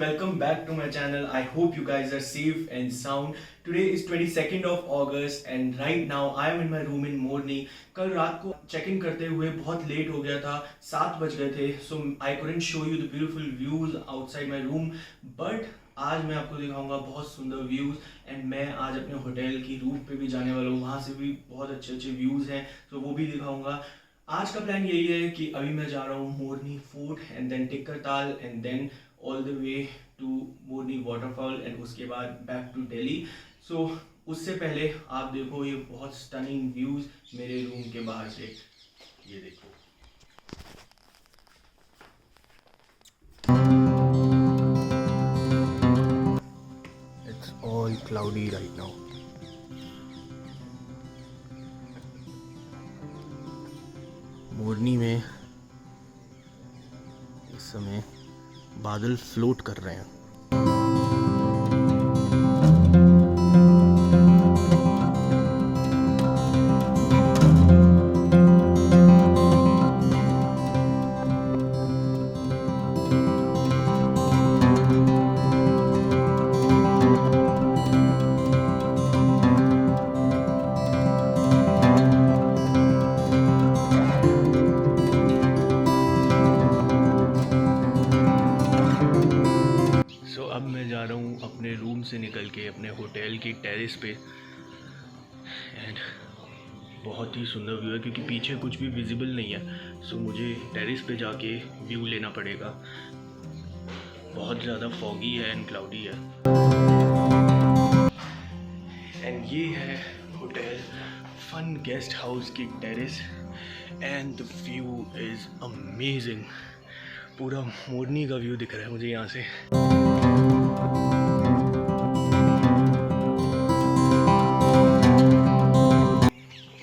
welcome back to my channel. I hope you guys are safe and sound. Today is 22nd of August and right now I am in my room in Morni. कल रात को check in करते हुए बहुत late हो गया था, 7 बज गए थे. So I couldn't show you the beautiful views outside my room. But आज मैं आपको दिखाऊंगा बहुत सुंदर व्यूज़ एंड मैं आज अपने होटल की रूफ पे भी जाने वाला हूँ. वहाँ से भी बहुत अच्छे अच्छे व्यूज़ हैं, तो वो भी दिखाऊंगा. आज का प्लान यही है कि अभी मैं जा रहा हूँ Morni fort and then Tikkar and then all the way to Morni waterfall and उसके बाद बैक टू दिल्ली. सो उससे पहले आप देखो ये बहुत स्टनिंग व्यूज़ मेरे रूम के बाहर से. ये देखो, it's all cloudy right now. Morni में इस समय बादल फ्लोट कर रहे हैं. अब मैं जा रहा हूँ अपने रूम से निकल के अपने होटल की टेरेस पे एंड बहुत ही सुंदर व्यू है क्योंकि पीछे कुछ भी विजिबल नहीं है. सो मुझे टेरेस पे जाके व्यू लेना पड़ेगा. बहुत ज़्यादा फॉगी है एंड क्लाउडी है. एंड ये है होटल फन गेस्ट हाउस की terrace and the view is amazing. पूरा मोरनी का व्यू दिख रहा है मुझे यहाँ से.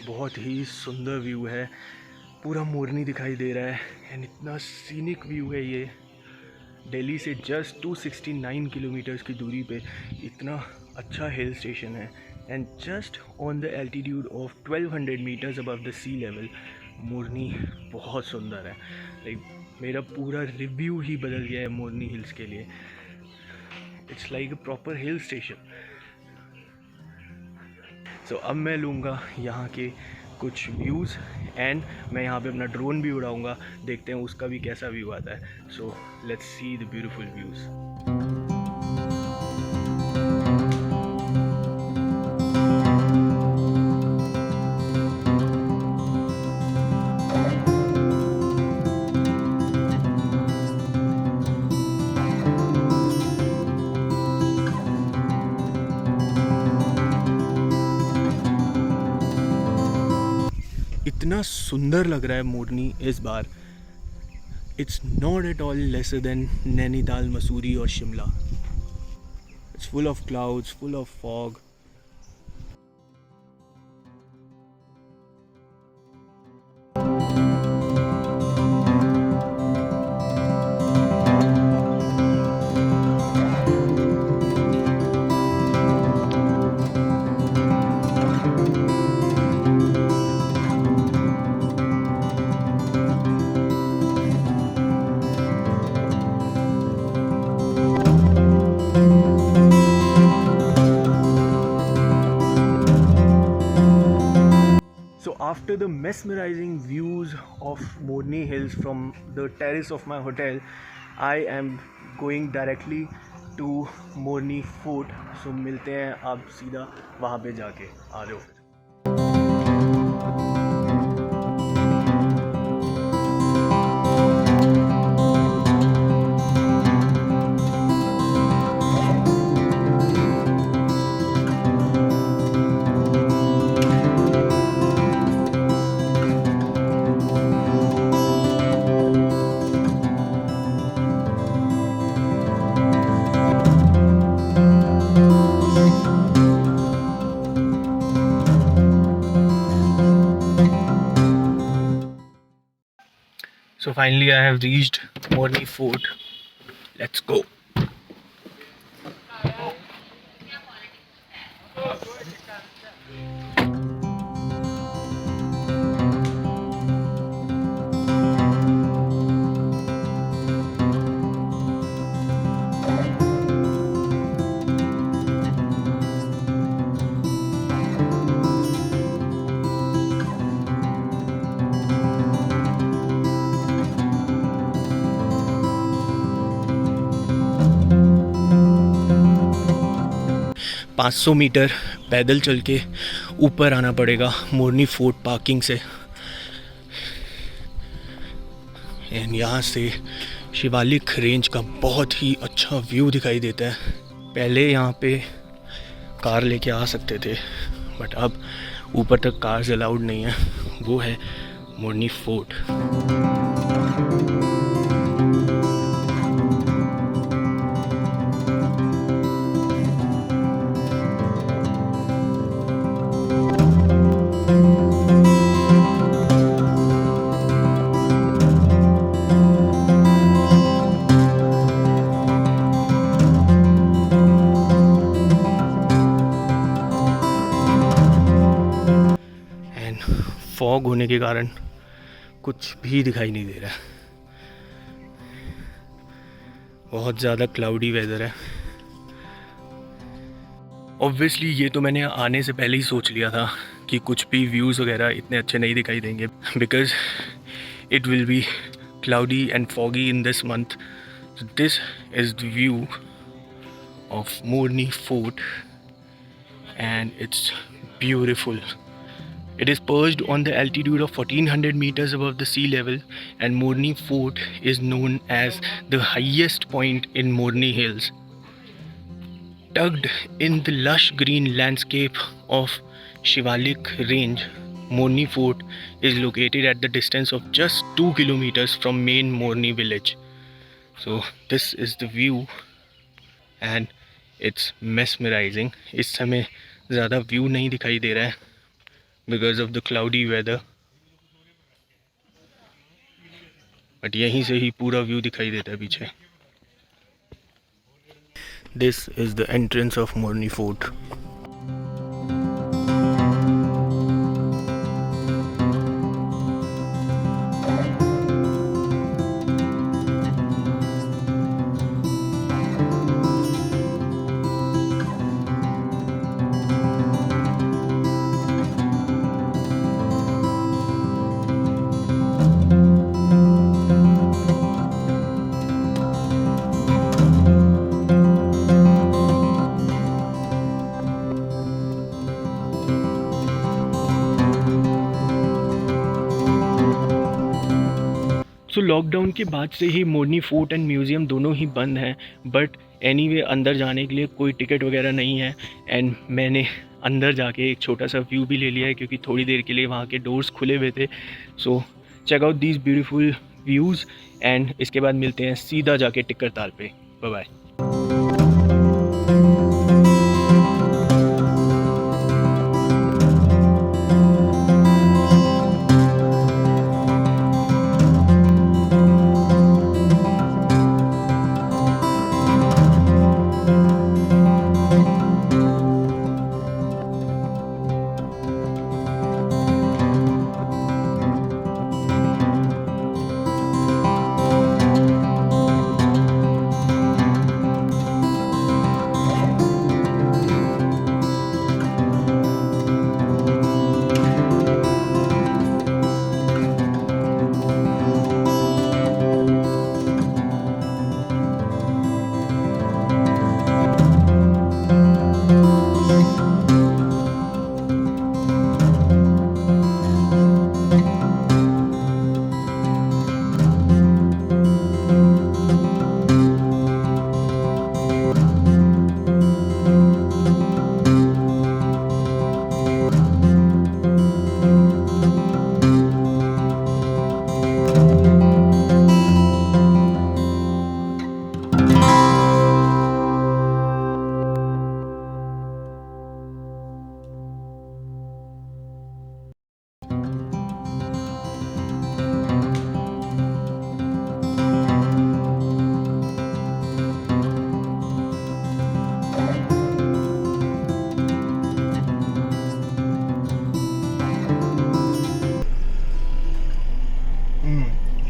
बहुत ही सुंदर व्यू है, पूरा मोरनी दिखाई दे रहा है एंड इतना सीनिक व्यू है ये. दिल्ली से जस्ट 269 किलोमीटर्स की दूरी पे इतना अच्छा हिल स्टेशन है and just on the altitude of 1200 metres above the sea level. Morni बहुत सुंदर है. लाइक मेरा पूरा रिव्यू ही बदल गया है मोरनी हिल्स के लिए. It's like a proper hill station. So अब मैं लूँगा यहाँ के कुछ व्यूज़ एंड मैं यहाँ पे अपना ड्रोन भी उड़ाऊँगा. देखते हैं उसका भी कैसा व्यू आता है. So let's see the beautiful views. इतना सुंदर लग रहा है मोरनी इस बार. It's not at all lesser than Nainital, Mussoorie और Shimla. It's full of clouds, full of fog. So after the mesmerizing views of Morni Hills from the terrace of my hotel, I am going directly to Morni Fort. So मिलते हैं अब सीधा वहाँ पे जाके. आ जाओ फिर. So finally I have reached Morni Fort. Let's go. 500 metre पैदल चल के ऊपर आना पड़ेगा मोरनी फोर्ट पार्किंग से। एंड यहाँ से शिवालिक रेंज का बहुत ही अच्छा व्यू दिखाई देता है। पहले यहाँ पे कार लेके आ सकते थे बट अब ऊपर तक कार्स अलाउड नहीं है। वो है मोरनी फोर्ट। फॉग होने के कारण कुछ भी दिखाई नहीं दे रहा है। बहुत ज़्यादा क्लाउडी वेदर है। ऑब्वियसली ये तो मैंने आने से पहले ही सोच लिया था कि कुछ भी व्यूज़ वगैरह इतने अच्छे नहीं दिखाई देंगे, because it will be cloudy and foggy in this month. This is the view of Morni fort and it's beautiful. It is perched on the altitude of 1400 meters above the sea level, and Morni Fort is known as the highest point in Morni Hills. Tucked in the lush green landscape of Shivalik Range, Morni Fort is located at the distance of just 2 kilometers from main Morni village. So this is the view and it's mesmerizing. इस समय ज़्यादा view नहीं दिखाई दे रहा है because of the cloudy weather, but यहीं से ही पूरा व्यू दिखाई देता है पीछे. This is the entrance of Morni Fort. So lockdown के बाद से ही मोरनी फोर्ट एंड म्यूज़ियम दोनों ही बंद हैं, बट एनीवे अंदर जाने के लिए कोई टिकट वगैरह नहीं है. एंड मैंने अंदर जाके एक छोटा सा व्यू भी ले लिया है क्योंकि थोड़ी देर के लिए वहाँ के डोर्स खुले हुए थे. So check out these beautiful views and इसके बाद मिलते हैं सीधा जाके टिक्कर ताल पे. Bye bye.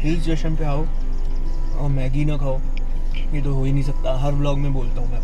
हिल स्टेशन पे आओ और मैगी ना खाओ, ये तो हो ही नहीं सकता. हर व्लॉग में बोलता हूँ मैं.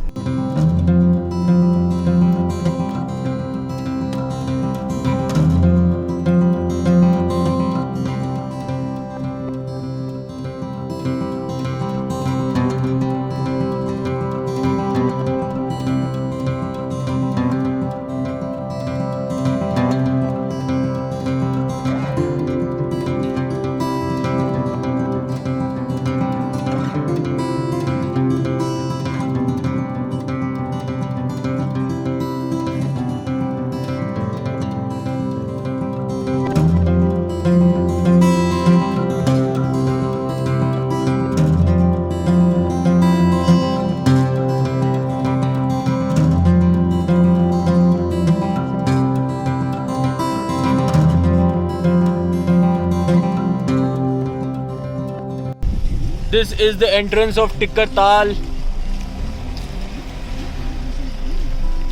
this is the entrance of Tikkar Tal.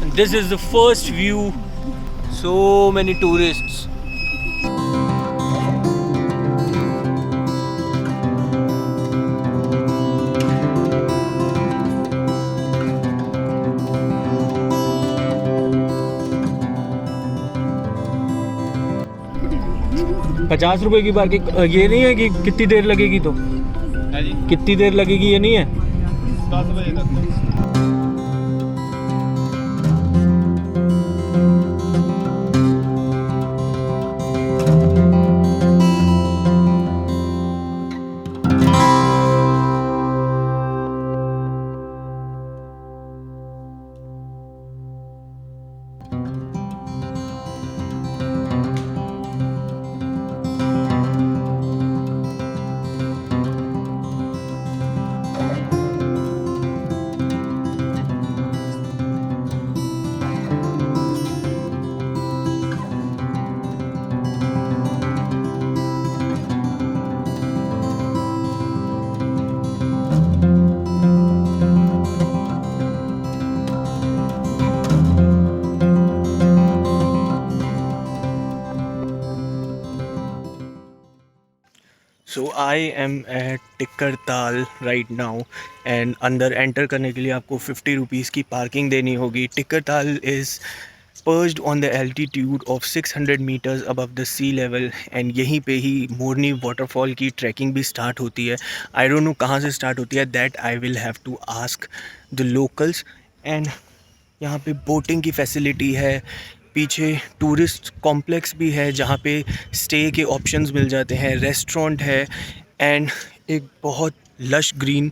And this is the first view. So many tourists. ₹50 की पार्किंग ये नहीं है कि कितनी देर लगेगी तो है जी, कितनी देर लगेगी ये नहीं है 10 बजे तक। सो आई एम एट टिक्कर ताल राइट नाउ एंड अंदर एंटर करने के लिए आपको ₹50 की पार्किंग देनी होगी। Tikkar Tal is perched on the altitude of 600 metres above the sea level and यहीं पे ही मोरनी वाटरफॉल की ट्रैकिंग भी स्टार्ट होती है। आई डोंट नो कहाँ से स्टार्ट होती है, that I will have to ask the locals. And यहाँ पे बोटिंग की फैसिलिटी है, पीछे टूरिस्ट कॉम्प्लेक्स भी है जहाँ पे स्टे के ऑप्शंस मिल जाते हैं, रेस्टोरेंट है एंड एक बहुत लश ग्रीन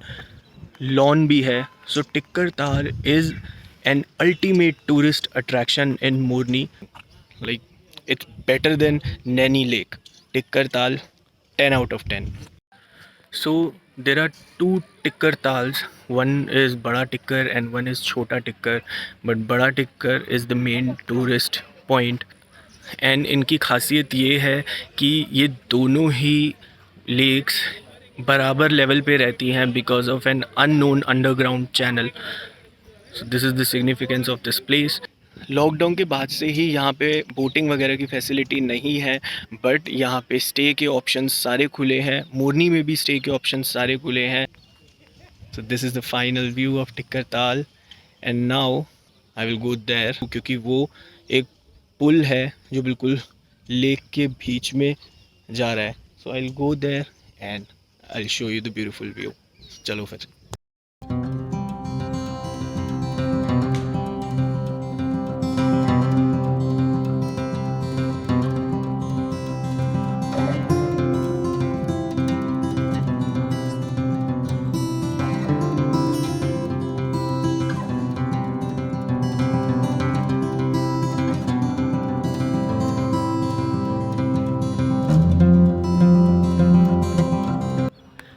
लॉन भी है। So Tikkar Tal is an ultimate tourist attraction in Morni, like it's better than Naini lake. Tikkar Tal 10 out of 10. So there are two Tikkar Tals. One is Bada Tikkar and one is Chota Tikkar. But Bada Tikkar is the main tourist point. And इनकी खासियत ये है कि ये दोनों ही lakes बराबर level पे रहती हैं because of an unknown underground channel. So this is the significance of this place. Lockdown के बाद से ही यहाँ पे बोटिंग वगैरह की फैसिलिटी नहीं है, बट यहाँ पे स्टे के ऑप्शंस सारे खुले हैं। मोरनी में भी स्टे के ऑप्शंस सारे खुले हैं। So this is the final view of Tikkar Taal and now I will go there, क्योंकि वो एक पुल है जो बिल्कुल लेक के बीच में जा रहा है। So I will go there and I will show you the beautiful view. चलो फिर।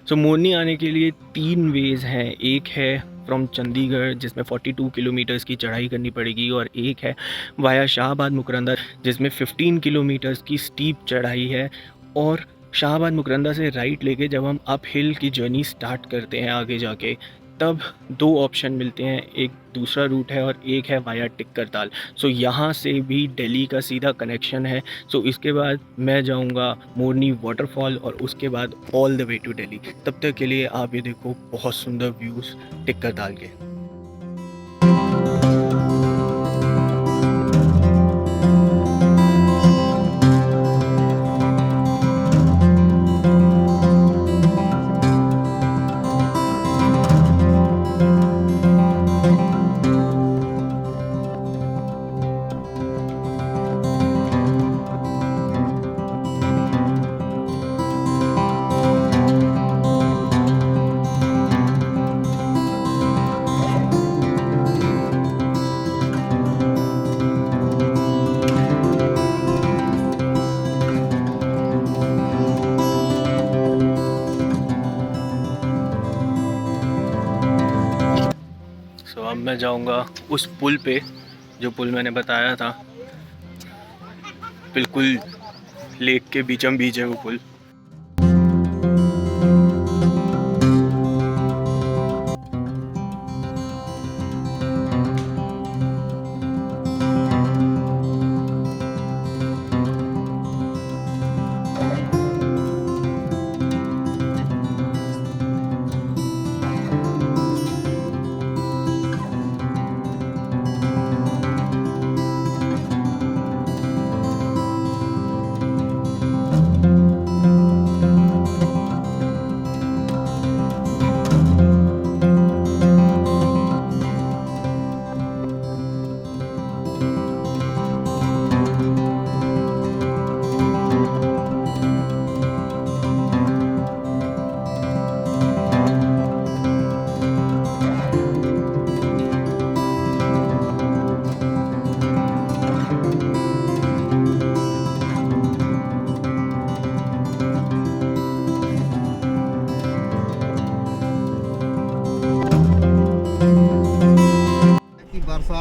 सो मोरनी आने के लिए 3 वेज़ हैं। एक है फ्रॉम चंडीगढ़ जिसमें 42 किलोमीटर्स की चढ़ाई करनी पड़ेगी, और एक है वाया शाहबाद मुकरंदा जिसमें 15 किलोमीटर्स की स्टीप चढ़ाई है। और शाहबाद मुकरंदा से राइट लेके जब हम अप हिल की जर्नी स्टार्ट करते हैं आगे जाके, तब 2 ऑप्शन मिलते हैं, एक दूसरा रूट है और एक है वाया टिक्कर ताल। सो यहाँ से भी दिल्ली का सीधा कनेक्शन है। सो इसके बाद मैं जाऊँगा मोरनी वाटरफॉल और उसके बाद all the way to Delhi. तब तक के लिए आप ये देखो बहुत सुंदर व्यूज़ टिक्कर ताल के। अब मैं जाऊंगा उस पुल पे जो पुल मैंने बताया था, बिल्कुल लेक के बीचों बीच है वो पुल।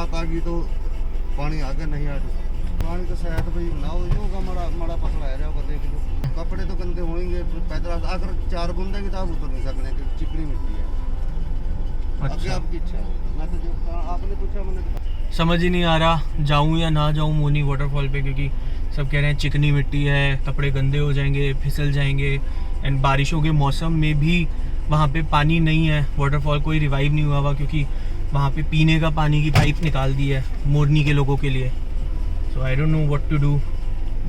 बरसात आ गई तो पानी आगे नहीं आ पानी तो शायद भाई ना होगा मड़ा पतला है होगा देख लो कपड़े तो गंदे होंगे पैदल अगर 4 बूंदे की तो आप उतर नहीं सकने कि चिकनी मिट्टी है। आगे आपकी इच्छा है मैं तो जो आपने पूछा मैंने समझ ही नहीं आ रहा जाऊं या ना जाऊं मोनी वाटरफॉल पे, क्योंकि सब कह रहे हैं चिकनी मिट्टी है, कपड़े गंदे हो जाएंगे, फिसल जाएंगे। एंड बारिशों के मौसम में भी वहाँ पे पानी नहीं है, वाटरफॉल कोई रिवाइव नहीं हुआ क्योंकि वहाँ पे पीने का पानी की पाइप निकाल दी है मोरनी के लोगों के लिए। So I don't know what to do,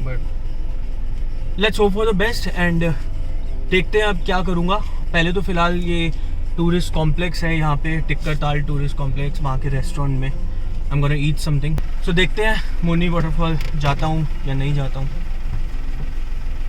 but let's hope for the best एंड देखते हैं अब क्या करूँगा। पहले तो फिलहाल ये टूरिस्ट कॉम्प्लेक्स है यहाँ पे, टिक्कर ताल टूरिस्ट कॉम्प्लेक्स, वहाँ के रेस्टोरेंट में I am gonna eat something. So देखते हैं मोरनी वाटरफॉल जाता हूँ या नहीं जाता हूँ।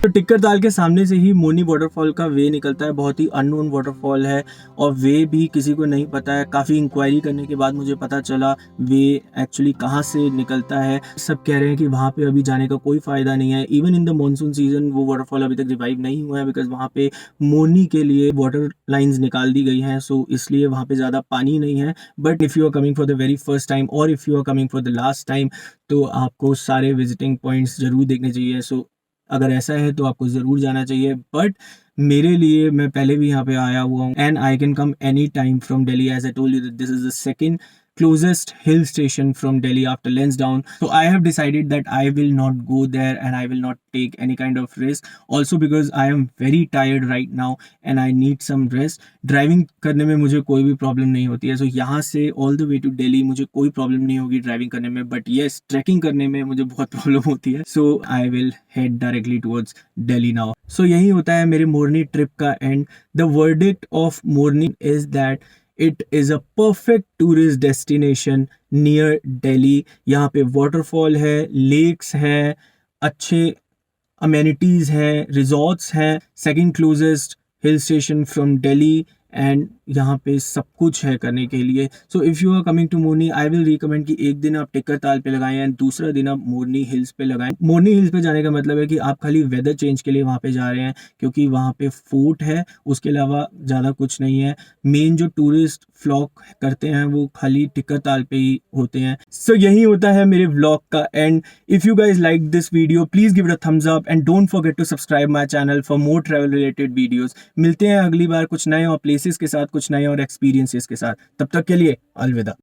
तो टिक्कर ताल के सामने से ही मोरनी वाटरफॉल का वे निकलता है, बहुत ही अननोन वाटरफॉल है और वे भी किसी को नहीं पता है। काफ़ी इंक्वायरी करने के बाद मुझे पता चला वे एक्चुअली कहाँ से निकलता है। सब कह रहे हैं कि वहाँ पे अभी जाने का कोई फ़ायदा नहीं है, even in the monsoon season वो वाटरफॉल अभी तक रिवाइव नहीं हुआ है बिकॉज वहाँ पे मोरनी के लिए वाटर लाइन्स निकाल दी गई हैं, सो इसलिए वहाँ पे ज़्यादा पानी नहीं है। But if you are coming for the very first time और if you are coming for the last time तो आपको सारे विजिटिंग पॉइंट्स ज़रूर देखने चाहिए। सो अगर ऐसा है तो आपको ज़रूर जाना चाहिए। बट मेरे लिए, मैं पहले भी यहाँ पे आया हुआ हूँ and I can come any time from Delhi, as I told you that this is the second closest hill station from Delhi after Lansdowne. So I have decided that I will not go there and I will not take any kind of risk. Also because I am very tired right now and I need some rest. Driving करने में मुझे कोई भी problem नहीं होती है, so यहाँ से all the way to Delhi मुझे कोई प्रॉब्लम नहीं होगी ड्राइविंग करने में, but yes ट्रैकिंग करने में मुझे बहुत प्रॉब्लम होती है। So I will head directly towards Delhi now. So यही होता है मेरे मोरनी ट्रिप का and. The verdict of Morni is that it is a perfect tourist destination near Delhi. यहाँ पे वाटरफॉल है, लेक्स है, अच्छे अमेनिटीज़ हैं, रिजॉर्ट्स हैं, second closest hill station from Delhi and यहाँ पे सब कुछ है करने के लिए। So if you are coming to Morni I will recommend कि एक दिन आप टिक्कर ताल पे लगाएं एंड दूसरा दिन आप मोरनी हिल्स पे लगाएं। मोरनी हिल्स पे जाने का मतलब है कि आप खाली वेदर चेंज के लिए वहाँ पे जा रहे हैं क्योंकि वहाँ पे फोर्ट है, उसके अलावा ज़्यादा कुछ नहीं है। मेन जो टूरिस्ट फ्लॉक करते हैं वो खाली टिक्कर ताल पे ही होते हैं। सो यही होता है मेरे व्लॉग का end. If you guys like this video please give it a thumbs up and don't forget to subscribe my channel for more travel related videos. मिलते हैं अगली बार कुछ नए और प्लेसेस के साथ, कुछ नए और एक्सपीरियंसेस के साथ। तब तक के लिए अलविदा।